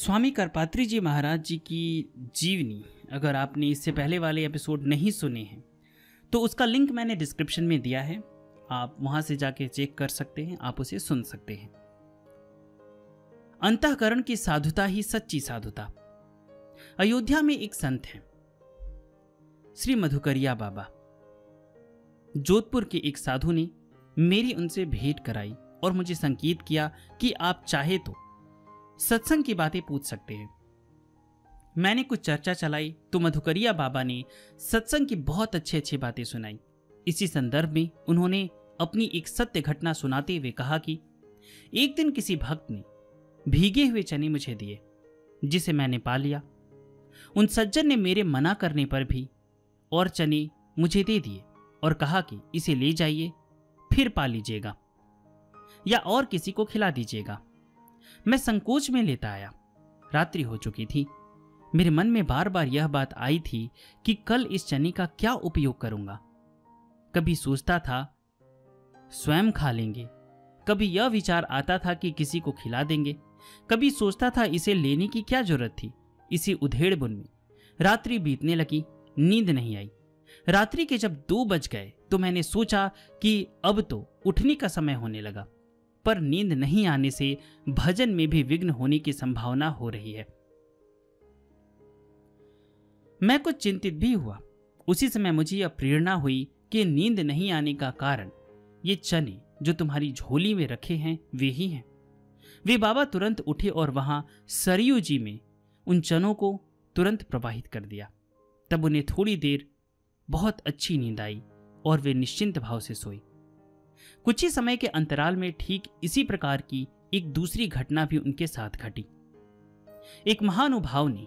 स्वामी करपात्री जी महाराज जी की जीवनी अगर आपने इससे पहले वाले एपिसोड नहीं सुने हैं तो उसका लिंक मैंने डिस्क्रिप्शन में दिया है। आप वहां से जाके चेक कर सकते हैं, आप उसे सुन सकते हैं। अंतःकरण की साधुता ही सच्ची साधुता। अयोध्या में एक संत हैं, श्री मधुकरिया बाबा। जोधपुर के एक साधु ने मेरी उनसे भेंट कराई और मुझे संकेत किया कि आप चाहे तो सत्संग की बातें पूछ सकते हैं। मैंने कुछ चर्चा चलाई तो मधुकरिया बाबा ने सत्संग की बहुत अच्छी बातें सुनाई। इसी संदर्भ में उन्होंने अपनी एक सत्य घटना सुनाते हुए कहा कि एक दिन किसी भक्त ने भीगे हुए चने मुझे दिए, जिसे मैंने पा लिया। उन सज्जन ने मेरे मना करने पर भी और चने मुझे दे दिए और कहा कि इसे ले जाइए, फिर पा लीजिएगा या और किसी को खिला दीजिएगा। मैं संकोच में लेता आया। रात्रि हो चुकी थी। मेरे मन में बार बार यह बात आई थी कि कल इस चने का क्या उपयोग करूंगा। कभी सोचता था स्वयं खा लेंगे, कभी यह विचार आता था कि किसी को खिला देंगे, कभी सोचता था इसे लेने की क्या जरूरत थी। इसी उधेड़-बुन में रात्रि बीतने लगी, नींद नहीं आई। रात्रि के जब 2 बज गए तो मैंने सोचा कि अब तो उठने का समय होने लगा, पर नींद नहीं आने से भजन में भी विघ्न होने की संभावना हो रही है। मैं कुछ चिंतित भी हुआ। उसी समय मुझे यह प्रेरणा हुई कि नींद नहीं आने का कारण ये चने जो तुम्हारी झोली में रखे हैं वे ही हैं। वे बाबा तुरंत उठे और वहां सरयू जी में उन चनों को तुरंत प्रवाहित कर दिया। तब उन्हें थोड़ी देर बहुत अच्छी नींद आई और वे निश्चिंत भाव से सोए। कुछ ही समय के अंतराल में ठीक इसी प्रकार की एक दूसरी घटना भी उनके साथ घटी। एक महानुभाव ने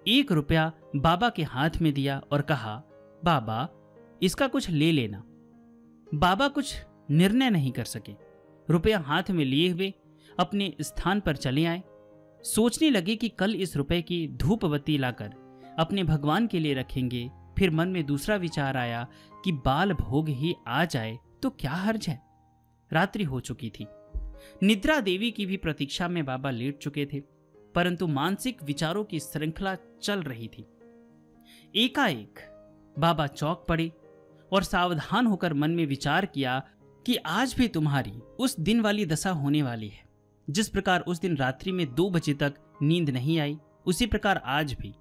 1 रुपया बाबा के हाथ में दिया और कहा, बाबा इसका कुछ ले लेना। बाबा कुछ निर्णय नहीं कर सके। रुपया हाथ में लिए हुए अपने स्थान पर चले आए। सोचने लगे कि कल इस रुपए की धूप बत्ती लाकर अपने भगवान के लिए रखेंगे। फिर मन में दूसरा विचार आया कि बाल भोग ही आ जाए तो क्या हर्ज है। रात्रि हो चुकी थी। निद्रा देवी की भी प्रतीक्षा में बाबा लेट चुके थे, परंतु मानसिक विचारों की श्रृंखला चल रही थी। एकाएक बाबा चौंक पड़े और सावधान होकर मन में विचार किया कि आज भी तुम्हारी उस दिन वाली दशा होने वाली है। जिस प्रकार उस दिन रात्रि में 2 बजे तक नींद नहीं आई, उसी प्रकार आज भी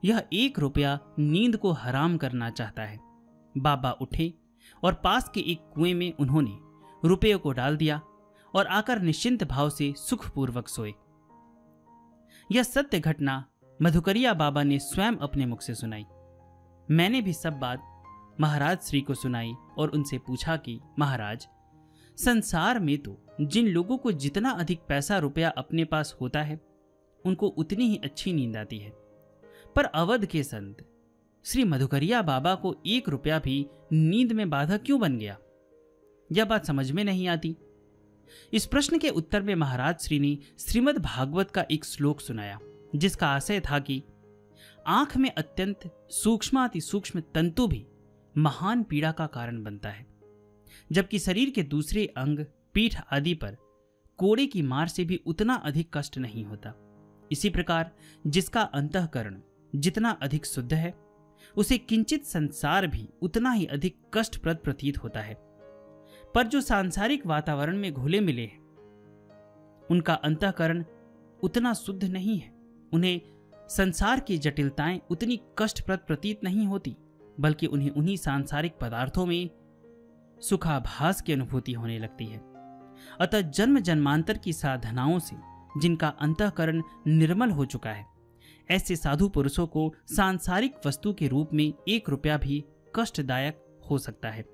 यह 1 रुपया नींद को हराम करना चाहता है। बाबा उठे और पास के एक कुएं में उन्होंने रुपये को डाल दिया और आकर निश्चिंत भाव से सुखपूर्वक सोए। यह सत्य घटना मधुकरिया बाबा ने स्वयं अपने मुख से सुनाई। मैंने भी सब बात महाराज श्री को सुनाई और उनसे पूछा कि महाराज, संसार में तो जिन लोगों को जितना अधिक पैसा रुपया अपने पास होता है उनको उतनी ही अच्छी नींद आती है, पर अवध के संत श्री मधुकरिया बाबा को 1 रुपया भी नींद में बाधा क्यों बन गया? यह बात समझ में नहीं आती। इस प्रश्न के उत्तर में महाराज श्री ने श्रीमद् भागवत का एक श्लोक सुनाया, जिसका आशय था कि आंख में अत्यंत सूक्ष्माति सूक्ष्म तंतु भी महान पीड़ा का कारण बनता है, जबकि शरीर के दूसरे अंग, पीठ आदि पर कोड़े की मार से भी उतना अधिक कष्ट नहीं होता। इसी प्रकार जिसका अंतःकरण जितना अधिक शुद्ध है, उसे किंचित संसार भी उतना ही अधिक कष्टप्रद प्रतीत होता है। पर जो सांसारिक वातावरण में घुले मिले हैं, उनका अंतःकरण उतना शुद्ध नहीं है। उन्हें संसार की जटिलताएं उतनी कष्टप्रद प्रतीत नहीं होती, बल्कि उन्हें उन्हीं सांसारिक पदार्थों में सुखाभास की अनुभूति होने लगती है। अतः जन्म जन्मांतर की साधनाओं से जिनका अंतःकरण निर्मल हो चुका है, ऐसे साधु पुरुषों को सांसारिक वस्तु के रूप में 1 रुपया भी कष्टदायक हो सकता है,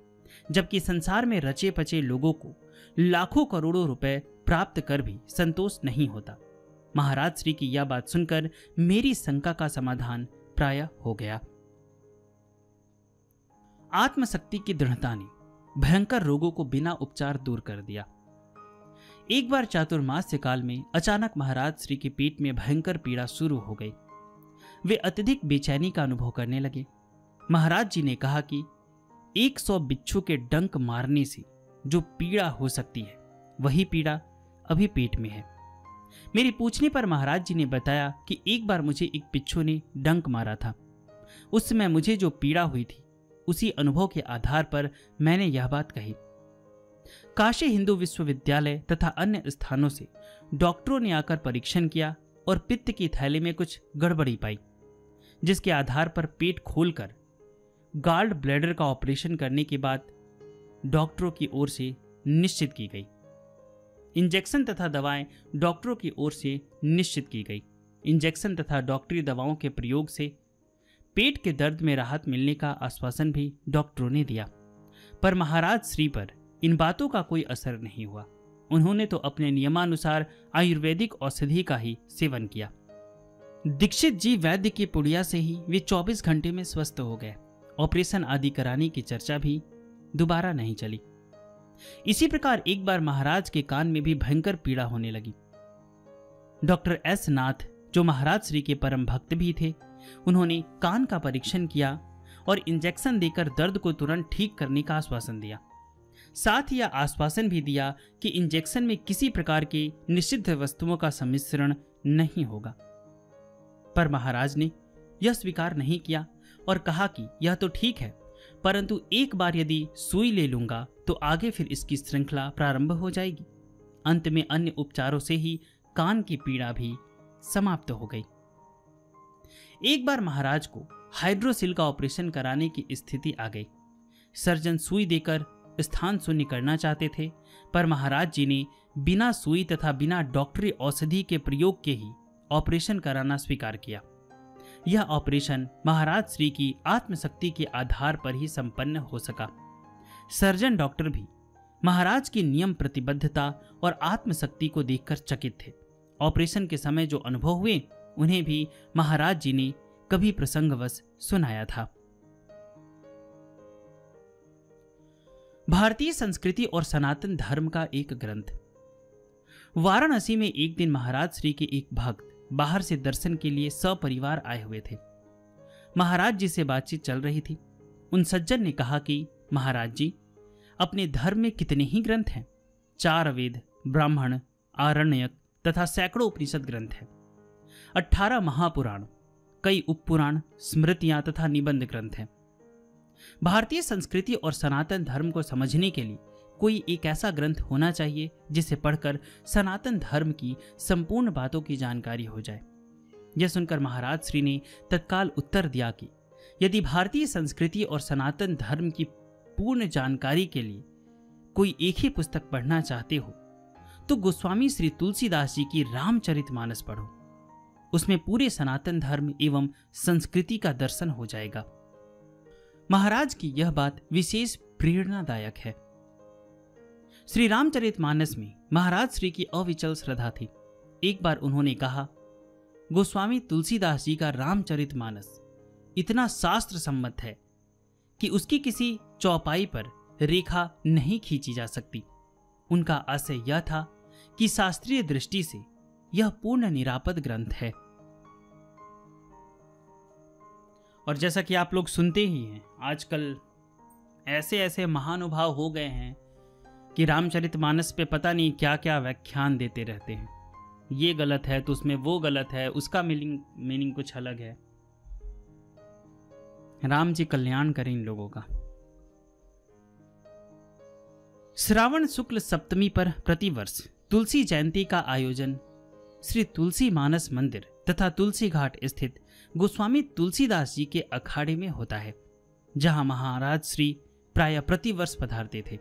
जबकि संसार में रचे पचे लोगों को लाखों करोड़ों रुपए प्राप्त कर भी संतोष नहीं होता। महाराज श्री की यह बात सुनकर मेरी शंका का समाधान प्रायः हो गया। आत्मशक्ति की दृढ़ता ने भयंकर रोगों को बिना उपचार दूर कर दिया। एक बार चातुर्मास्य काल में अचानक महाराज श्री के पेट में भयंकर पीड़ा शुरू हो गई। वे अत्यधिक बेचैनी का अनुभव करने लगे। महाराज जी ने कहा कि 100 बिच्छू के डंक मारने से जो पीड़ा हो सकती है, वही पीड़ा अभी पेट में है। मेरी पूछने पर महाराज जी ने बताया कि एक बार मुझे एक बिच्छू ने डंक मारा था। उस समय मुझे जो पीड़ा हुई थी, उसी अनुभव के आधार पर मैंने यह बात कही। काशी हिंदू विश्वविद्यालय तथा अन्य स्थानों से डॉक्टरों ने आकर परीक्षण किया और पित्त की थैली में कुछ गड़बड़ी पाई, जिसके आधार पर पेट खोलकर गाल्ड ब्लैडर का ऑपरेशन करने की बात डॉक्टरों की ओर से निश्चित की गई। इंजेक्शन तथा दवाएं डॉक्टरों की ओर से निश्चित की गई। इंजेक्शन तथा डॉक्टरी दवाओं के प्रयोग से पेट के दर्द में राहत मिलने का आश्वासन भी डॉक्टरों ने दिया, पर महाराज श्री पर इन बातों का कोई असर नहीं हुआ। उन्होंने तो अपने नियमानुसार आयुर्वेदिक औषधि का ही सेवन किया। दीक्षित जी वैद्य की पुड़िया से ही वे 24 घंटे में स्वस्थ हो गए। ऑपरेशन आदि कराने की चर्चा भी दोबारा नहीं चली। इसी प्रकार एक बार महाराज के कान में भी भयंकर पीड़ा होने लगी। डॉक्टर एस नाथ, जो महाराज श्री के परम भक्त भी थे, उन्होंने कान का परीक्षण किया और इंजेक्शन देकर दर्द को तुरंत ठीक करने का आश्वासन दिया। साथ ही यह आश्वासन भी दिया कि इंजेक्शन में किसी प्रकार की निषिद्ध वस्तुओं का सम्मिश्रण नहीं होगा। पर महाराज ने यह स्वीकार नहीं किया और कहा कि यह तो ठीक है, परंतु एक बार यदि सुई ले लूंगा तो आगे फिर इसकी श्रृंखला प्रारंभ हो जाएगी। अंत में अन्य उपचारों से ही कान की पीड़ा भी समाप्त हो गई। एक बार महाराज को हाइड्रोसिल का ऑपरेशन कराने की स्थिति आ गई। सर्जन सुई देकर स्थान शून्य करना चाहते थे, पर महाराज जी ने बिना सुई तथा बिना डॉक्टरी औषधि के प्रयोग के ही ऑपरेशन कराना स्वीकार किया। यह ऑपरेशन महाराज श्री की आत्मशक्ति के आधार पर ही संपन्न हो सका। सर्जन डॉक्टर भी महाराज की नियम प्रतिबद्धता और आत्मशक्ति को देखकर चकित थे। ऑपरेशन के समय जो अनुभव हुए, उन्हें भी महाराज जी ने कभी प्रसंगवश सुनाया था। भारतीय संस्कृति और सनातन धर्म का एक ग्रंथ। वाराणसी में एक दिन महाराज श्री के एक भक्त बाहर से दर्शन के लिए सपरिवार आए हुए थे। महाराज जी से बातचीत चल रही थी। उन सज्जन ने कहा कि महाराज जी, अपने धर्म में कितने ही ग्रंथ हैं। 4 वेद, ब्राह्मण, आरण्यक तथा सैकड़ों उपनिषद ग्रंथ हैं। 18 महापुराण, कई उपपुराण, स्मृतियां तथा निबंध ग्रंथ हैं। भारतीय संस्कृति और सनातन धर्म को समझने के लिए कोई एक ऐसा ग्रंथ होना चाहिए जिसे पढ़कर सनातन धर्म की संपूर्ण बातों की जानकारी हो जाए। यह सुनकर महाराज श्री ने तत्काल उत्तर दिया कि यदि भारतीय संस्कृति और सनातन धर्म की पूर्ण जानकारी के लिए कोई एक ही पुस्तक पढ़ना चाहते हो तो गोस्वामी श्री तुलसीदास जी की रामचरितमानस पढ़ो। उसमें पूरे सनातन धर्म एवं संस्कृति का दर्शन हो जाएगा। महाराज की यह बात विशेष प्रेरणादायक है। श्री रामचरितमानस में महाराज श्री की अविचल श्रद्धा थी। एक बार उन्होंने कहा, गोस्वामी तुलसीदास जी का रामचरितमानस इतना शास्त्र सम्मत है कि उसकी किसी चौपाई पर रेखा नहीं खींची जा सकती। उनका आशय यह था कि शास्त्रीय दृष्टि से यह पूर्ण निरापद ग्रंथ है। और जैसा कि आप लोग सुनते ही हैं, आजकल ऐसे ऐसे महानुभाव हो गए हैं कि रामचरितमानस पे पता नहीं क्या क्या व्याख्यान देते रहते हैं। ये गलत है तो उसमें वो गलत है, उसका मीनिंग कुछ अलग है। राम जी कल्याण करें इन लोगों का। श्रावण शुक्ल सप्तमी पर प्रतिवर्ष तुलसी जयंती का आयोजन श्री तुलसी मानस मंदिर तथा तुलसी घाट स्थित गोस्वामी तुलसीदास जी के अखाड़े में होता है, जहां महाराज श्री प्रायः प्रतिवर्ष पधारते थे।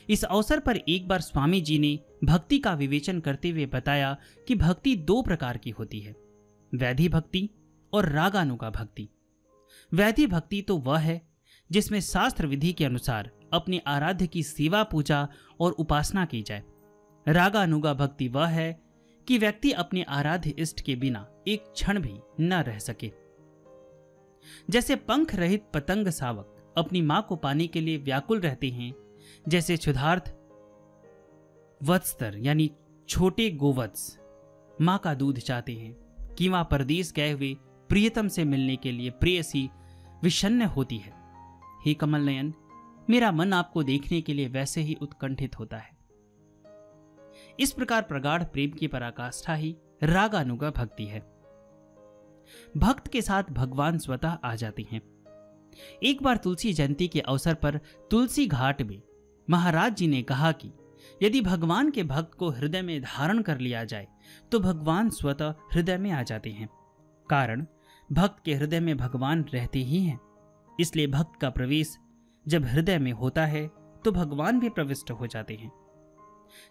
इस अवसर पर एक बार स्वामी जी ने भक्ति का विवेचन करते हुए बताया कि भक्ति 2 प्रकार की होती है, वैधि भक्ति और रागानुगा भक्ति। वैधि भक्ति तो वह है जिसमें शास्त्र विधि के अनुसार अपने आराध्य की सेवा पूजा और उपासना की जाए। रागानुगा भक्ति वह है कि व्यक्ति अपने आराध्य इष्ट के बिना एक क्षण भी न रह सके। जैसे पंख रहित पतंग सावक अपनी मां को पाने के लिए व्याकुल रहते हैं, जैसे क्षुधार्थ वत्स्तर यानी छोटे गोवत्स मां का दूध चाहते हैं, कि वहां परदेश गए हुए प्रियतम से मिलने के लिए प्रेयसी विषन्न होती है। हे कमल नयन, मेरा मन आपको देखने के लिए वैसे ही उत्कंठित होता है। इस प्रकार प्रगाढ़ प्रेम की पराकाष्ठा ही रागानुगा भक्ति है। भक्त के साथ भगवान स्वतः आ जाते हैं। एक बार तुलसी जयंती के अवसर पर तुलसी घाट में महाराज जी ने कहा कि यदि भगवान के भक्त को हृदय में धारण कर लिया जाए तो भगवान स्वतः हृदय में आ जाते हैं। कारण भक्त के हृदय में भगवान रहते ही हैं। इसलिए भक्त का प्रवेश जब हृदय में होता है तो भगवान भी प्रविष्ट हो जाते हैं।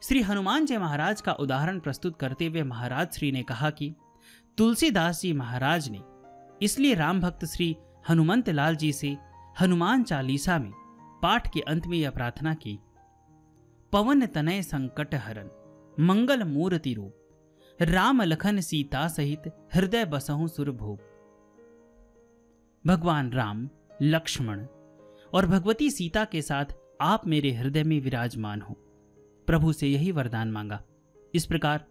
श्री हनुमान जी महाराज का उदाहरण प्रस्तुत करते हुए महाराज श्री ने कहा कि तुलसीदास जी महाराज ने इसलिए राम भक्त श्री हनुमंत लाल जी से हनुमान चालीसा में पाठ के अंत में यह प्रार्थना की, पवन तनय संकट हरन मंगल मूर्ति रूप राम लखन सीता सहित हृदय बसहु सुरभूप। भगवान राम, लक्ष्मण और भगवती सीता के साथ आप मेरे हृदय में विराजमान हो। प्रभु से यही वरदान मांगा। इस प्रकार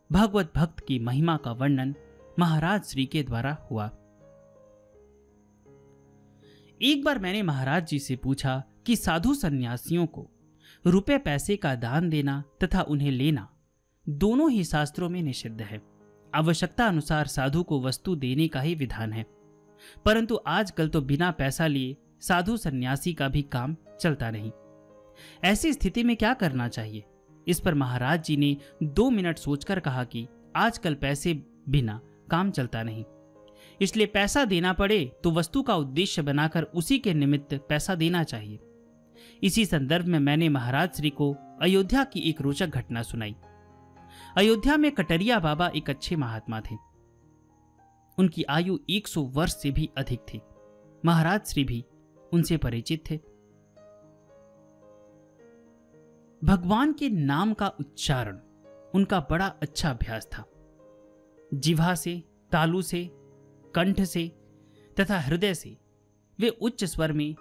भगवत भक्त की महिमा का वर्णन महाराज श्री के द्वारा हुआ। एक बार मैंने महाराज जी से पूछा कि साधु सन्यासियों को रुपए पैसे का दान देना तथा उन्हें लेना दोनों ही शास्त्रों में निषिद्ध है। आवश्यकता अनुसार साधु को वस्तु देने का ही विधान है, परंतु आजकल तो बिना पैसा लिए साधु सन्यासी का भी काम चलता नहीं। ऐसी स्थिति में क्या करना चाहिए? इस पर महाराज जी ने 2 मिनट सोचकर कहा कि आजकल पैसे बिना काम चलता नहीं, इसलिए पैसा देना पड़े तो वस्तु का उद्देश्य बनाकर उसी के निमित्त पैसा देना चाहिए। इसी संदर्भ में मैंने महाराज श्री को अयोध्या की एक रोचक घटना सुनाई। अयोध्या में कटरिया बाबा एक अच्छे महात्मा थे। उनकी आयु 100 वर्ष से भी अधिक थी। महाराज श्री भी उनसे परिचित थे। भगवान के नाम का उच्चारण उनका बड़ा अच्छा अभ्यास था। जिह्वा से, तालू से, कंठ से तथा हृदय से वे उच्च स्वर में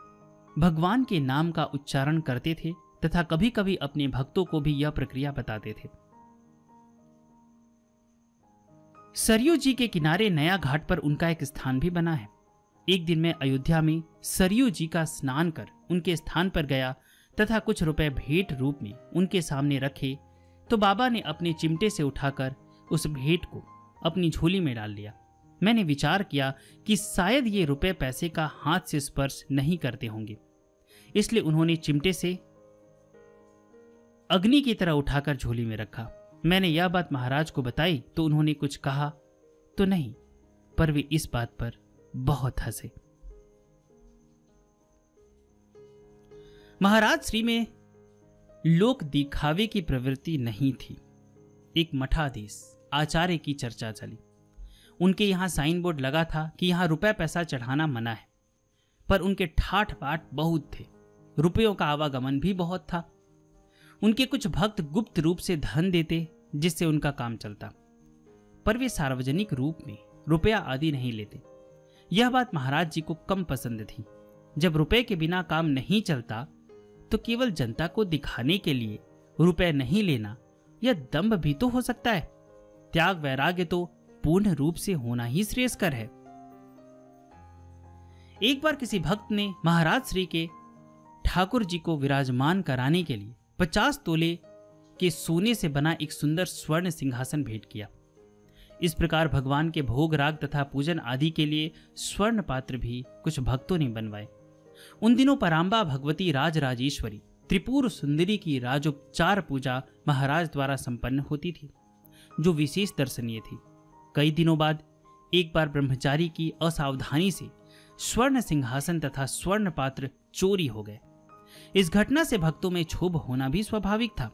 भगवान के नाम का उच्चारण करते थे तथा कभी कभी अपने भक्तों को भी यह प्रक्रिया बताते थे। सरयू जी के किनारे नया घाट पर उनका एक स्थान भी बना है। एक दिन मैं अयोध्या में सरयू जी का स्नान कर उनके स्थान पर गया तथा कुछ रुपए भेंट रूप में उनके सामने रखे तो बाबा ने अपने चिमटे से उठाकर उस भेंट को अपनी झोली में डाल लिया। मैंने विचार किया कि शायद ये रुपए पैसे का हाथ से स्पर्श नहीं करते होंगे, इसलिए उन्होंने चिमटे से अग्नि की तरह उठाकर झोली में रखा। मैंने यह बात महाराज को बताई तो उन्होंने कुछ कहा तो नहीं, पर वे इस बात पर बहुत हंसे। महाराज श्री में लोक दिखावे की प्रवृत्ति नहीं थी। एक मठाधीश आचार्य की चर्चा चली। उनके यहां साइन बोर्ड लगा था कि यहां रुपए पैसा चढ़ाना मना है, पर उनके ठाठ बाट बहुत थे। रुपयों का आवागमन भी बहुत था। उनके कुछ भक्त गुप्त रूप से धन देते जिससे उनका काम चलता, पर वे सार्वजनिक रूप में रुपया आदि नहीं लेते। यह बात महाराज जी को कम पसंद थी। जब रुपए के बिना काम नहीं चलता तो केवल जनता को दिखाने के लिए रुपए नहीं लेना यह दंभ भी तो हो सकता है। त्याग वैराग्य तो पूर्ण रूप से होना ही श्रेयस्कर है। एक बार किसी भक्त ने महाराज श्री के ठाकुर जी को विराजमान कराने के लिए 50 तोले के सोने से बना एक सुंदर स्वर्ण सिंहासन भेंट किया। इस प्रकार भगवान के भोग राग तथा पूजन आदि के लिए स्वर्ण पात्र भी कुछ भक्तों ने बनवाए। उन दिनों पराम्बा भगवती राजराजेश्वरी त्रिपुर सुंदरी की राजोपचार पूजा महाराज द्वारा संपन्न होती थी, जो विशेष दर्शनीय थी। कई दिनों बाद एक बार ब्रह्मचारी की असावधानी से स्वर्ण सिंहासन तथा स्वर्ण पात्र चोरी हो गए। इस घटना से भक्तों में क्षोभ होना भी स्वाभाविक था।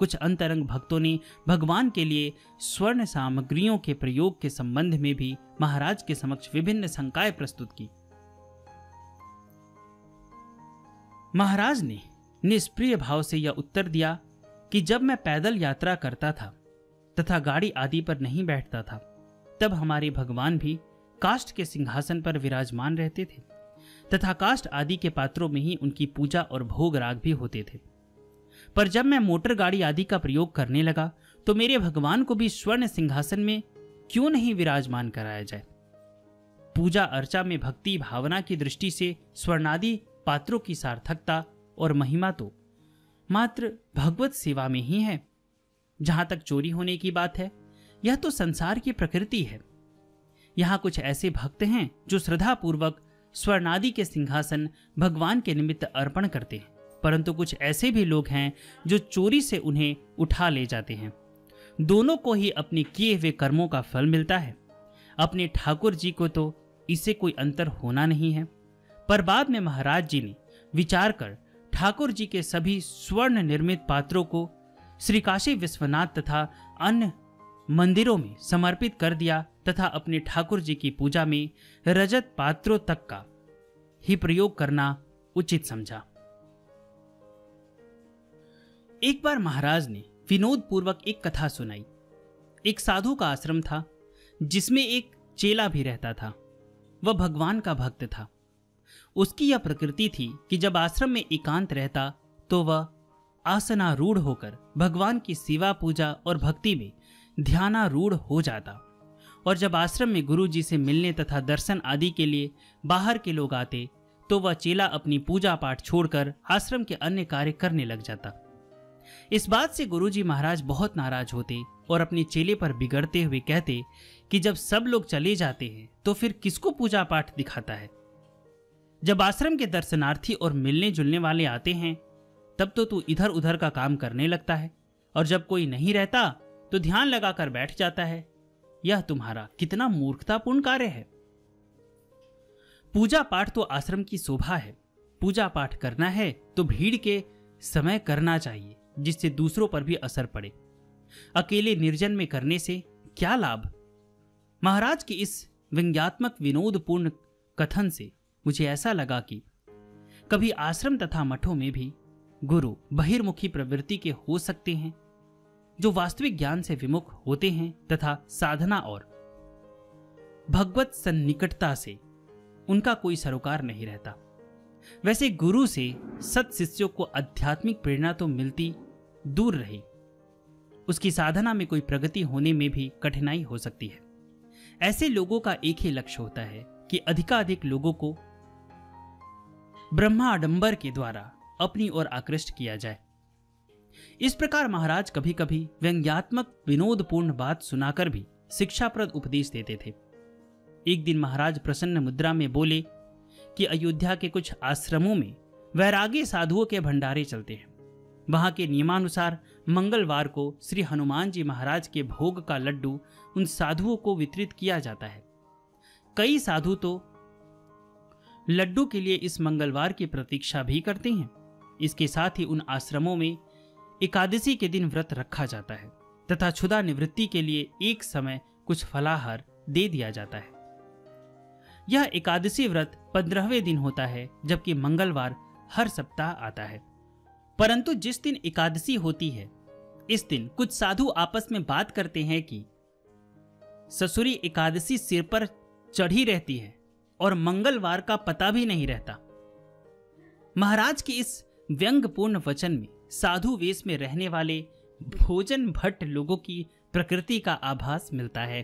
कुछ अंतरंग भक्तों ने भगवान के लिए स्वर्ण सामग्रियों के प्रयोग के संबंध में भी महाराज के समक्ष विभिन्न शंकाएं प्रस्तुत की। महाराज ने निष्प्रिय भाव से यह उत्तर दिया कि जब मैं पैदल यात्रा करता था तथा गाड़ी आदि पर नहीं बैठता था, तब हमारे भगवान भी काष्ठ के सिंहासन पर विराजमान रहते थे तथा काष्ठ आदि के पात्रों में ही उनकी पूजा और भोग राग भी होते थे। पर जब मैं मोटर गाड़ी आदि का प्रयोग करने लगा तो मेरे भगवान को भी स्वर्ण सिंहासन में क्यों नहीं विराजमान कराया जाए। पूजा अर्चा में भक्ति भावना की दृष्टि से स्वर्णादि पात्रों की सार्थकता और महिमा तो मात्र भगवत सेवा में ही है। जहां तक चोरी होने की बात है, यह तो संसार की प्रकृति है। यहाँ कुछ ऐसे भक्त हैं जो श्रद्धा पूर्वक स्वर्णादि के सिंहासन भगवान के निमित्त अर्पण करते हैं, परंतु कुछ ऐसे भी लोग हैं जो चोरी से उन्हें उठा ले जाते हैं। दोनों को ही अपने किए हुए कर्मों का फल मिलता है। अपने ठाकुर जी को तो इससे कोई अंतर होना नहीं है। पर बाद में महाराज जी ने विचार कर ठाकुर जी के सभी स्वर्ण निर्मित पात्रों को श्री काशी विश्वनाथ तथा अन्य मंदिरों में समर्पित कर दिया तथा अपने ठाकुर जी की पूजा में रजत पात्रों तक का ही प्रयोग करना उचित समझा। एक बार महाराज ने विनोद पूर्वक एक कथा सुनाई। एक साधु का आश्रम था जिसमें एक चेला भी रहता था। वह भगवान का भक्त था। उसकी यह प्रकृति थी कि जब आश्रम में एकांत रहता तो वह आसनारूढ़ होकर भगवान की सेवा पूजा और भक्ति में ध्यानारूढ़ हो जाता, और जब आश्रम में गुरु जी से मिलने तथा दर्शन आदि के लिए बाहर के लोग आते तो वह चेला अपनी पूजा पाठ छोड़कर आश्रम के अन्य कार्य करने लग जाता। इस बात से गुरु जी महाराज बहुत नाराज होते और अपने चेले पर बिगड़ते हुए कहते कि जब सब लोग चले जाते हैं तो फिर किसको पूजा पाठ दिखाता है? जब आश्रम के दर्शनार्थी और मिलने जुलने वाले आते हैं तब तो तू इधर उधर का काम करने लगता है, और जब कोई नहीं रहता तो ध्यान लगाकर बैठ जाता है। यह तुम्हारा कितना मूर्खतापूर्ण कार्य है। पूजा पाठ तो आश्रम की शोभा है। पूजा पाठ करना है तो भीड़ के समय करना चाहिए, जिससे दूसरों पर भी असर पड़े। अकेले निर्जन में करने से क्या लाभ? महाराज की इस व्यंग्यात्मक विनोदपूर्ण कथन से मुझे ऐसा लगा कि कभी आश्रम तथा मठों में भी गुरु बहिर्मुखी प्रवृत्ति के हो सकते हैं, जो वास्तविक ज्ञान से विमुख होते हैं तथा साधना और भगवत सन्निकटता से उनका कोई सरोकार नहीं रहता। वैसे गुरु से सत शिष्यों को आध्यात्मिक प्रेरणा तो मिलती दूर रही, उसकी साधना में कोई प्रगति होने में भी कठिनाई हो सकती है। ऐसे लोगों का एक ही लक्ष्य होता है कि अधिकाधिक लोगों को ब्रह्माडंबर के द्वारा अपनी ओर आकृष्ट किया जाए। इस प्रकार महाराज कभी कभी व्यंग्यात्मक विनोदपूर्ण बात सुनाकर भी शिक्षाप्रद उपदेश देते थे। एक दिन महाराज प्रसन्न मुद्रा में बोले कि अयोध्या के कुछ आश्रमों में वैरागी साधुओं के भंडारे चलते हैं। वहां के नियमानुसार मंगलवार को श्री हनुमान जी महाराज के भोग का लड्डू उन साधुओं को वितरित किया जाता है। कई साधु तो लड्डू के लिए इस मंगलवार की प्रतीक्षा भी करते हैं। इसके साथ ही उन आश्रमों में एकादशी के दिन व्रत रखा जाता है तथा क्षुधा निवृत्ति के लिए एक समय कुछ फलाहार दे दिया जाता है। यह एकादशी व्रत 15वें दिन होता है, जबकि मंगलवार हर सप्ताह आता है। परंतु जिस दिन एकादशी होती है, इस दिन कुछ साधु आपस में बात करते हैं कि ससुरी एकादशी सिर पर चढ़ी रहती है और मंगलवार का पता भी नहीं रहता। महाराज के इस व्यंग्यपूर्ण वचन में साधु वेश में रहने वाले भोजन भट्ट लोगों की प्रकृति का आभास मिलता है।